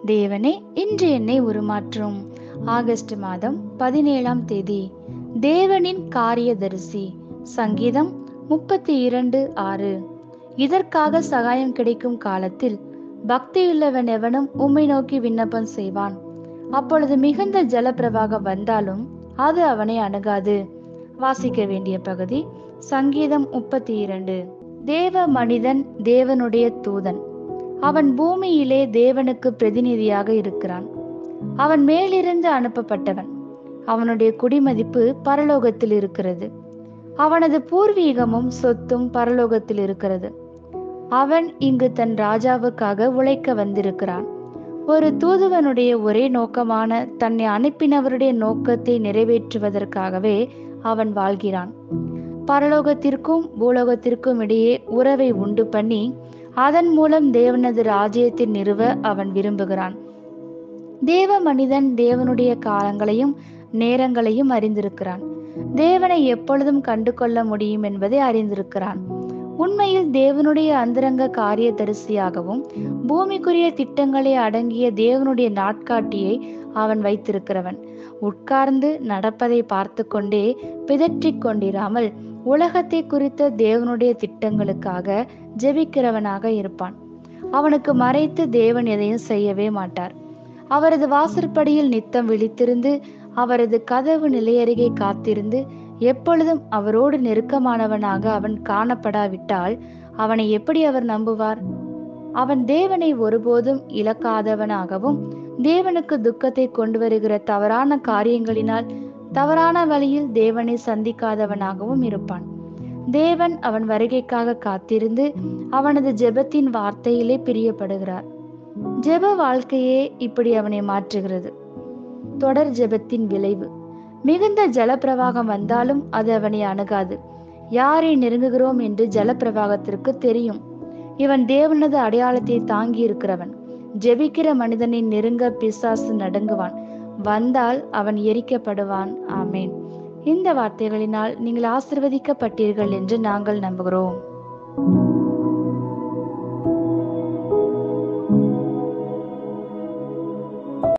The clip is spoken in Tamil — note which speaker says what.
Speaker 1: தேவனே, இன்று என்னை உருமாற்றும். ஆகஸ்ட் மாதம் 17ஆம் தேதி. தேவனின் காரியதரிசி. சங்கீதம் 32:6. இதற்காக சகாயம் கிடைக்கும் காலத்தில் பக்தியுள்ளவன் எவனும் உம்மை நோக்கி விண்ணப்பம் செய்வான். அப்பொழுது மிகுந்த ஜலப்பிரவாகம் வந்தாலும் அது அவனை அணுகாது. வாசிக்க வேண்டிய பகுதி சங்கீதம் 32. தேவ மனிதன் தேவனுடைய தூதன். அவன் பூமியிலே தேவனுக்கு பிரதிநிதியாக இருக்கிறான். அவன் மேலிருந்து அனுப்பப்பட்டவன். அவனுடைய குடிமதிப்பு பரலோகத்தில் இருக்கிறது. அவனது பூர்வீகமும் சொத்தும் பரலோகத்தில் இருக்கிறது. அவன் இங்கு தன் ராஜாவுக்காக உழைக்க வந்திருக்கிறான். ஒரு தூதுவனுடைய ஒரே நோக்கமான தன்னை அனுப்பினவருடைய நோக்கத்தை நிறைவேற்றுவதற்காகவே அவன் வாழ்கிறான். பரலோகத்திற்கும் பூலோகத்திற்கும் இடையே உறவை உண்டு பண்ணி அதன் மூலம் தேவனது ராஜ்யத்தை நிறுவ அவன் விரும்புகிறான். தேவ மனிதன் தேவனுடைய காலங்களையும் நேரங்களையும் அறிந்திருக்கிறான். தேவனை எப்பொழுதும் கண்டு கொள்ள முடியும் என்பதை அறிந்திருக்கிறான். உண்மையில் தேவனுடைய அந்தரங்க காரியதரிசியாகவும் பூமிக்குரிய திட்டங்களை அடங்கிய தேவனுடைய நாட்காட்டியை அவன் வைத்திருக்கிறவன். உட்கார்ந்து நடப்பதை பார்த்து கொண்டே பிதற்றிக் கொண்டிராமல் உலகத்தை குறித்த தேவனுடைய திட்டங்களுக்காக ஜெபிக்கிறவனாக இருப்பான். அவனுக்கு மறைத்து தேவன் எதையும் செய்யவே மாட்டார். அவரது வாசற்படியில் நித்தம் விழித்திருந்து அவரது கதவு நிலையருகே காத்திருந்து எப்பொழுதும் அவரோடு நெருக்கமானவனாக அவன் காணப்படாவிட்டால் அவனை எப்படி அவர் நம்புவார்? அவன் தேவனை ஒருபோதும் இழக்காதவனாகவும் தேவனுக்கு துக்கத்தை கொண்டு வருகிற தவறான காரியங்களினால் தவறான வழியில் தேவனை சந்திக்காதவனாகவும் இருப்பான். தேவன் அவன் வருகைக்காக காத்திருந்து அவனது ஜெபத்தின் வார்த்தையிலே பிரியப்படுகிறார். ஜெப வாழ்க்கையே இப்படி அவனை மாற்றுகிறது. தொடர் ஜெபத்தின் விளைவு. மிகுந்த ஜலப்பிரவாகம் வந்தாலும் அது அவனை அணுகாது. யாரை நெருங்குகிறோம் என்று ஜலப்பிரவாகத்திற்கு தெரியும். இவன் தேவனது அடையாளத்தை தாங்கி இருக்கிறவன். ஜெபிக்கிற மனிதனை நெருங்க பிசாசு நடுங்குவான். வந்தால் அவன் எரிக்கப்படுவான். ஆமேன். இந்த வார்த்தைகளினால் நீங்கள் ஆசீர்வதிக்கப்பட்டீர்கள் என்று நாங்கள் நம்புகிறோம்.